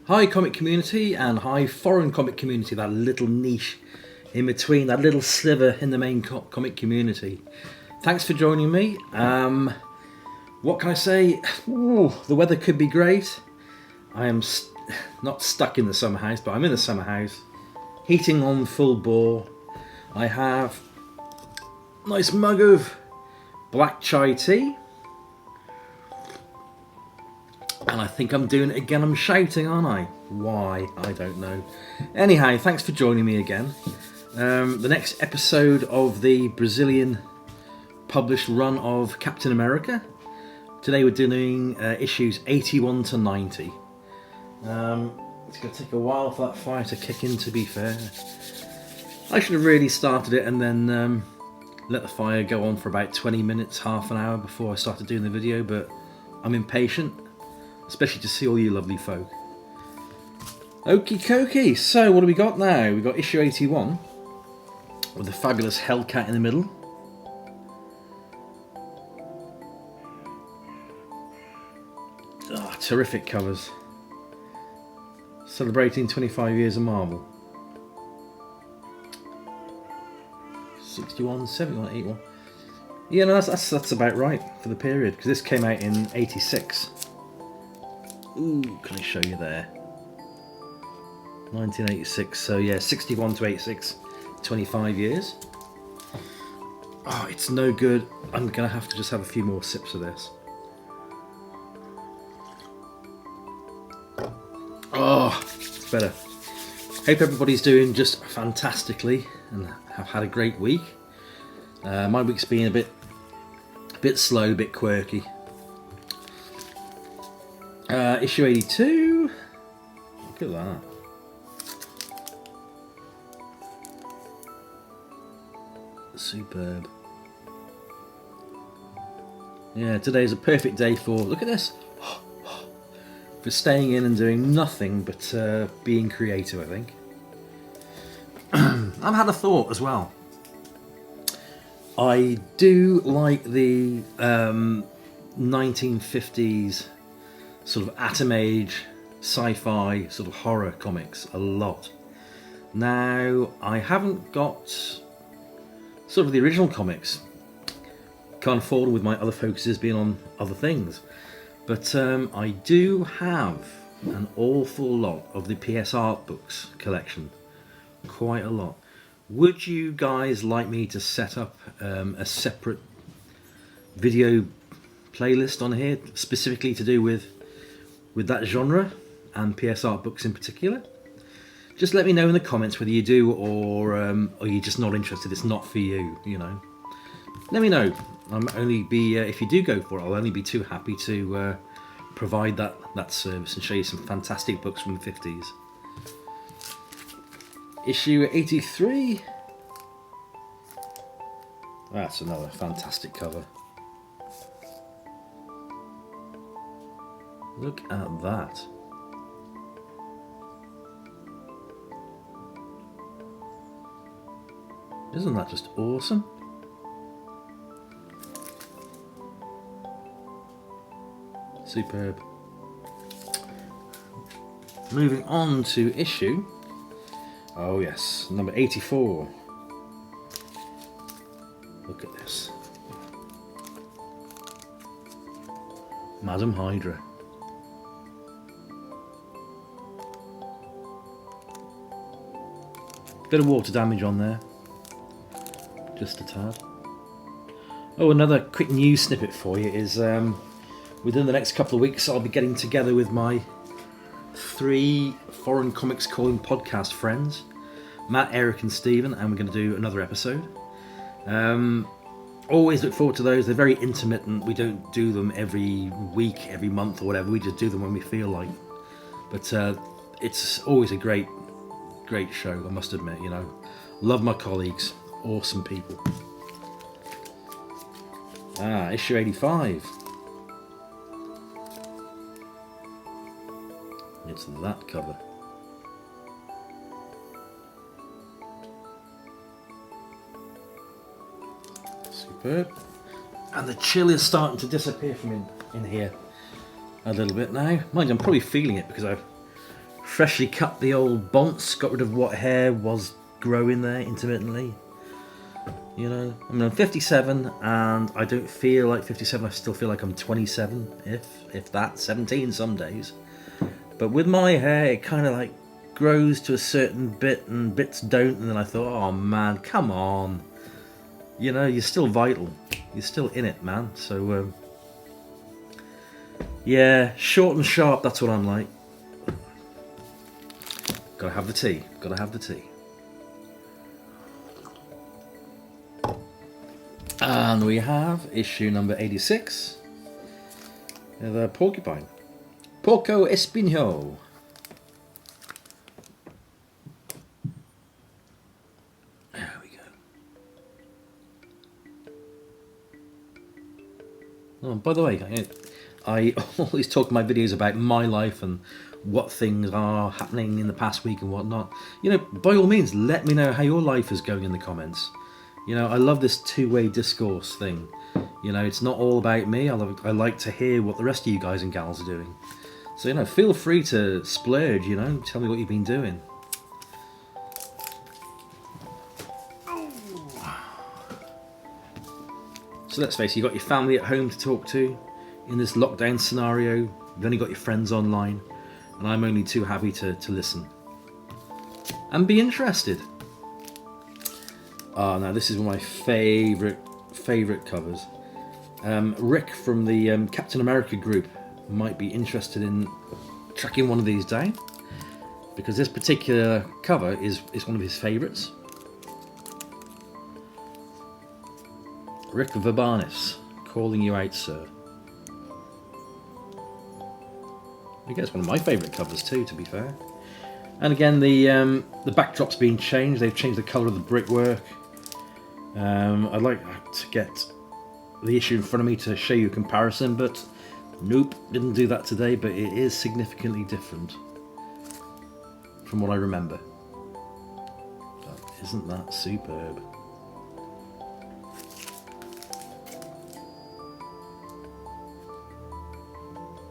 Hi comic community and hi foreign comic community, that little niche in between, that little sliver in the main comic community. Thanks for joining me. What can I say? Ooh, the weather could be great. I am not stuck in the summer house, but I'm in the summer house, heating on full bore. I have a nice mug of black chai tea. And I think I'm doing it again. I'm shouting, aren't I? Why? I don't know. Anyhow, thanks for joining me again. The next episode of the Brazilian published run of Captain America. Today we're doing issues 81 to 90. It's going to take a while for that fire to kick in, to be fair. I should have really started it and then let the fire go on for about 20 minutes, half an hour before I started doing the video, but I'm impatient. Especially to see all you lovely folk. Okie dokie, so what do we got now? We've got issue 81 with the fabulous Hellcat in the middle. Oh, terrific covers. Celebrating 25 years of Marvel. 61, 71, 81. Yeah, no, that's about right for the period, because this came out in 86. Ooh, can I show you there? 1986, so yeah, 61 to 86, 25 years. Oh, it's no good. I'm going to have to just have a few more sips of this. Oh, it's better. Hope everybody's doing just fantastically and have had a great week. My week's been a bit slow, a bit quirky. Issue 82. Look at that. Superb. Yeah, today's a perfect day for, look at this, for staying in and doing nothing but being creative, I think. I've had a thought as well. I do like the 1950s sort of Atom Age, sci-fi, sort of horror comics a lot. Now, I haven't got sort of the original comics. Can't afford them with my other focuses being on other things. But I do have an awful lot of the PS Art books collection. Quite a lot. Would you guys like me to set up a separate video playlist on here, specifically to do with that genre and PS Art books in particular? Just let me know in the comments whether you do or you're just not interested. It's not for you, you know. Let me know. I'm only be if you do go for it, I'll only be too happy to provide that service and show you some fantastic books from the 50s. Issue 83. That's another fantastic cover. Look at that. Isn't that just awesome? Superb. Moving on to issue. Oh yes, number 84. Look at this. Madam Hydra. Bit of water damage on there. Just a tad. Oh, another quick news snippet for you is within the next couple of weeks I'll be getting together with my 3 foreign comics calling podcast friends, Matt, Eric and Stephen, and we're going to do another episode. Always look forward to those. They're very intimate and we don't do them every week, every month or whatever. We just do them when we feel like. But it's always a great show, I must admit, you know. Love my colleagues. Awesome people. Issue 85. It's that cover. Superb. And the chill is starting to disappear from in here a little bit now. Mind you, I'm probably feeling it because I've Freshly cut the old bonts, got rid of what hair was growing there intermittently. You know, I mean, I'm 57 and I don't feel like 57. I still feel like I'm 27, if that, 17 some days. But with my hair, it kind of like grows to a certain bit and bits don't. And then I thought, oh man, come on. You know, you're still vital. You're still in it, man. So, yeah, short and sharp, that's what I'm like. Gotta have the tea. Gotta have the tea. And we have issue number 86. The Porcupine. Porco Espino. There we go. Oh, by the way, I always talk in my videos about my life and what things are happening in the past week and whatnot. You know, by all means, let me know how your life is going in the comments. You know, I love this two-way discourse thing. You know, it's not all about me. I like to hear what the rest of you guys and gals are doing. So, you know, feel free to splurge, you know, tell me what you've been doing. So let's face it, you've got your family at home to talk to. In this lockdown scenario, you've only got your friends online. And I'm only too happy to listen. And be interested. Now this is one of my favourite covers. Rick from the Captain America group might be interested in tracking one of these down, because this particular cover is one of his favourites. Rick Verbanis, calling you out, sir. I guess one of my favourite covers too, to be fair. And again, the backdrop's been changed. They've changed the colour of the brickwork. I'd like to get the issue in front of me to show you a comparison, but nope, didn't do that today. But it is significantly different from what I remember. But isn't that superb?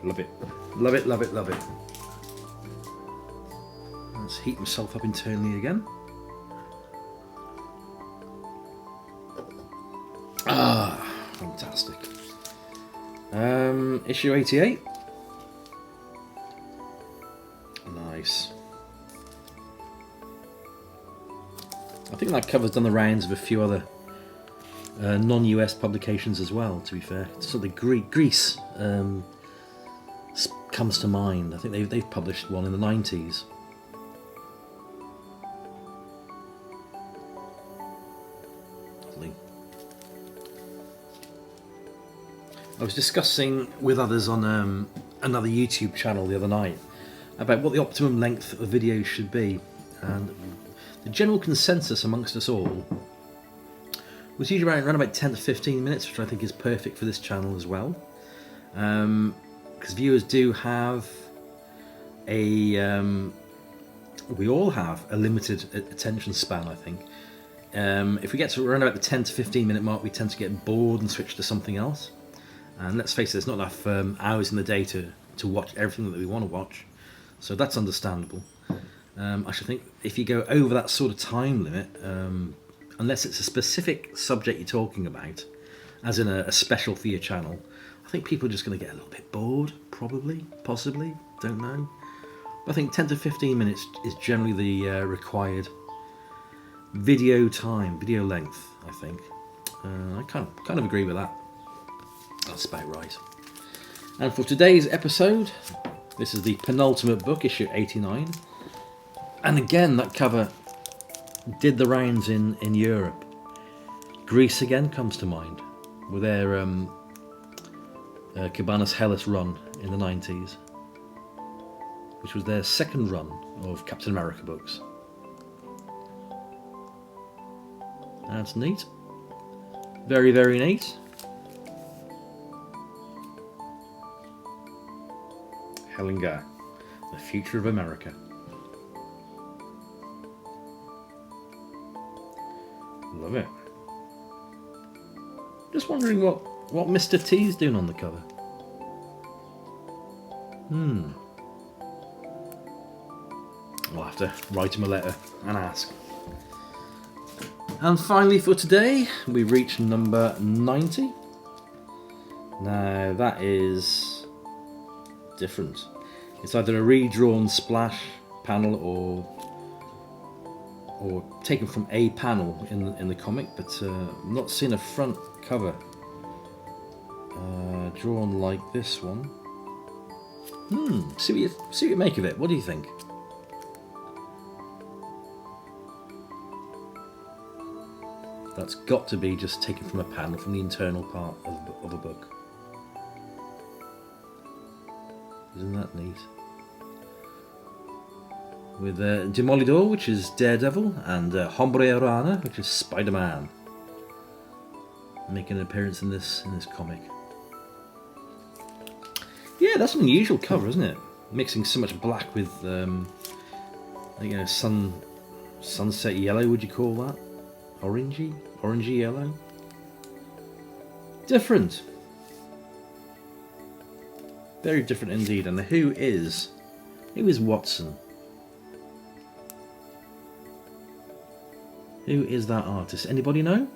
Love it. Love it, love it, love it. Let's heat himself up internally again. Ah, fantastic. Issue 88. Nice. I think that cover's done the rounds of a few other non-US publications as well, to be fair. So the Greece comes to mind. I think they've published one in the 90s. Lovely. I was discussing with others on another YouTube channel the other night about what the optimum length of videos should be, and the general consensus amongst us all was usually around about 10 to 15 minutes, which I think is perfect for this channel as well. Because viewers do have we all have a limited attention span, I think. If we get to around about the 10 to 15 minute mark, we tend to get bored and switch to something else. And let's face it, there's not enough hours in the day to watch everything that we want to watch. So that's understandable. I should think if you go over that sort of time limit, unless it's a specific subject you're talking about, as in a special for your channel, I think people are just going to get a little bit bored, probably, possibly, don't know. But I think 10 to 15 minutes is generally the required video time, video length, I think. I kind of agree with that. That's about right. And for today's episode, this is the penultimate book, issue 89. And again, that cover did the rounds in Europe. Greece again comes to mind, with their Cabanas Hellas run in the 90s, which was their second run of Captain America books. That's neat. Very, very neat. Hellinger, the future of America. Love it. Just wondering what Mr. T's doing on the cover. I'll have to write him a letter and ask. And finally for today, we reached number 90. Now that is different. It's either a redrawn splash panel or taken from a panel in the comic, but I'm not seeing a front cover drawn like this one. See what you make of it. What do you think? That's got to be just taken from a panel, from the internal part of a book. Isn't that neat? With Demolidor, which is Daredevil, and Hombre Rana, which is Spider-Man, making an appearance in this comic. Yeah, that's an unusual cover, isn't it? Mixing so much black with, sunset yellow. Would you call that orangey yellow? Different. Very different indeed. And who is Watson? Who is that artist? Anybody know?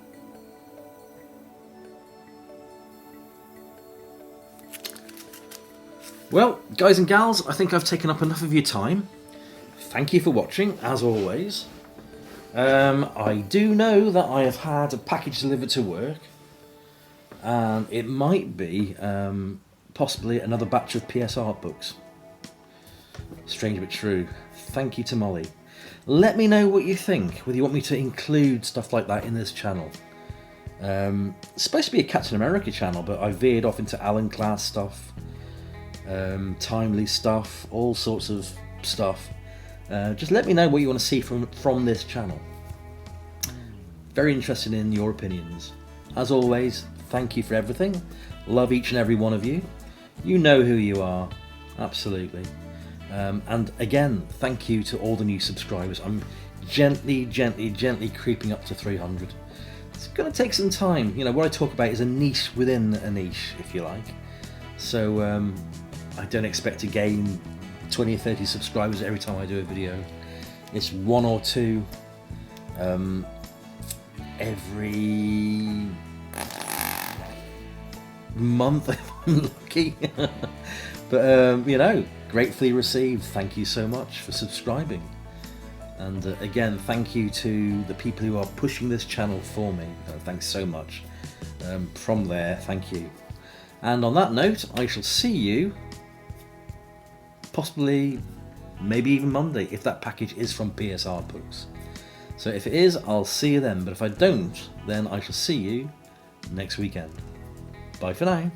Well, guys and gals, I think I've taken up enough of your time. Thank you for watching, as always. I do know that I have had a package delivered to work, and it might be possibly another batch of PS art books. Strange but true. Thank you to Molly. Let me know what you think, whether you want me to include stuff like that in this channel. It's supposed to be a Captain America channel, but I veered off into Alan Class stuff, timely stuff, all sorts of stuff. Just let me know what you want to see from this channel. Very interested in your opinions. As always, thank you for everything. Love each and every one of you. You know who you are, absolutely. And again, thank you to all the new subscribers. I'm gently creeping up to 300. It's going to take some time. You know, what I talk about is a niche within a niche, if you like. So I don't expect to gain 20 or 30 subscribers every time I do a video. It's one or two every month if I'm lucky. But you know, gratefully received. Thank you so much for subscribing. And again, thank you to the people who are pushing this channel for me. Thanks so much. From there, thank you. And on that note, I shall see you possibly, maybe even Monday, if that package is from PS Art Books. So if it is, I'll see you then. But if I don't, then I shall see you next weekend. Bye for now.